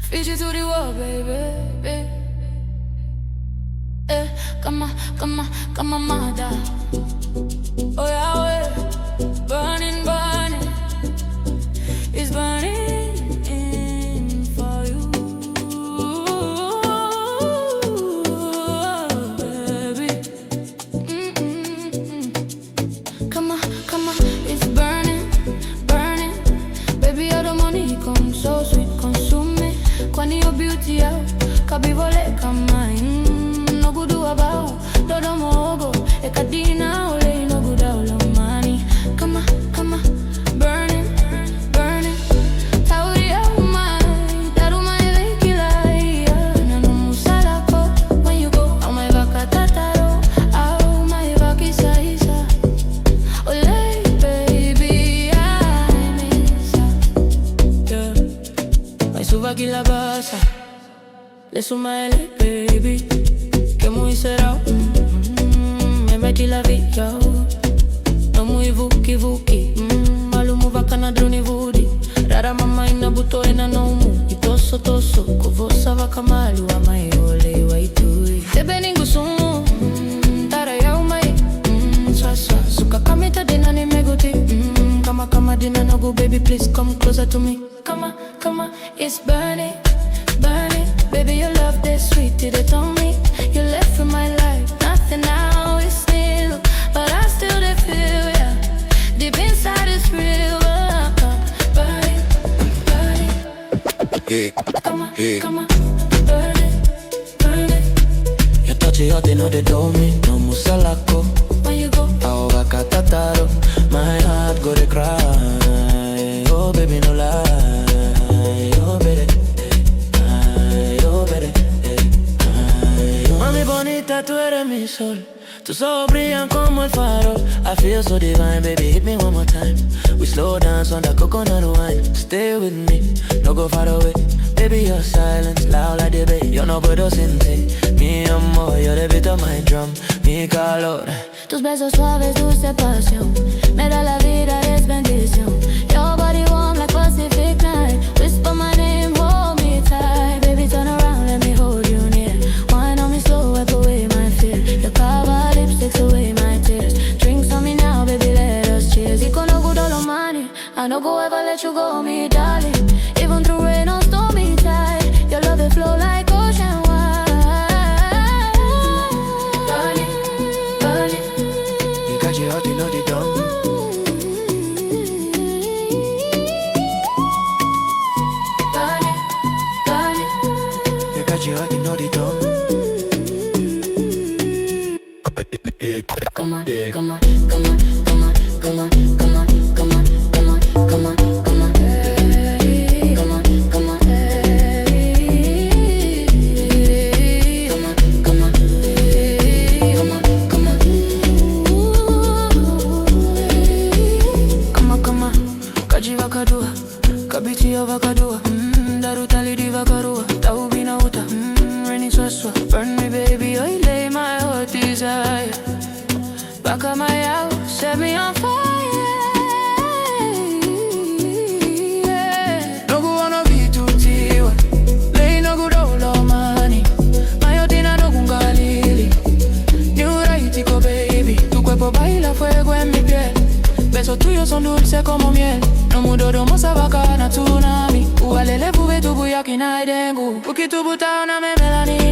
Fiji to the wall, baby. Come on, mother. Oh yeah, burning, it's burning for you, baby. Come on, it's burning, baby. All the money come so sweet, consume me. Kwani your beauty out, kabivole kama no good about. Dodo mogo, ekadina ole no good out money. Come on, burning. Tauri au mai, daru mai vekilai. Na no musalako when you go. Au mai vakatataro, au mai vakisaisa. Ole baby, I miss ya. Mai suva kila basa. Le sumaele baby, que muy será. Me metí la vida, no muy vuki. Malumu vakana droni vudi. Rara mama ina buto ena nomu. Itoso, kuvosa vakamalu amai ole waitui. Tebe ningu sumu, tara ya umai. Sasa, suka kamita dina ni meguti. Kama dina nogu baby please come closer to me. Come on, it's burning. Baby, your love that's sweet, did it on me. You left for my life, nothing now is still. But I still feel, yeah. Deep inside it's real. Burning. Come on, burning. Your touch it, they know they do me. No musalako. When you go, Aoga katataro. My heart go to cry. Oh baby, no lie. Oh baby. Mami bonita, tú eres mi sol. Tus ojos brillan como el farol. I feel so divine, baby, hit me one more time. We slow dance on the coconut wine. Stay with me, no go far away. Baby, your silence, loud like the bay. Yo no puedo sentir mi amor, you're the beat of my drum, mi calor. Tus besos suaves, dulce pasión. Me da la vida, es bendición. Your body warm like Pacific night. Whisper my name, hold me tight. Baby, turn around, let me hold you near. Wine on me slow, wipe away my fear. Your cover lips takes away my tears. Drinks on me now, baby, let us cheers. Y con no good all money, I no go ever let you go, me darling. Even through rain or stormy tide, your love will flow like ocean wide. Burning. You got your heart, you know they don't. Burning. You got your heart, you know they don't. Come on. Kabiti ya vakadua, darutali di vakarua. Taubi na uta, raining swaswa. Burn me baby, I lay my heart desire. Back of my house, set me on fire. No go wanna be too tiwa. Lay no good all money. Mayotina no kungalili. New raitico baby. Tu cuerpo baila fuego en mi piel. Besos tuyos son dulces como miel. No mudo domo sabaka na tsunami. Ugalele buve tu buyaki na dengu. Ukitu buta na me melani.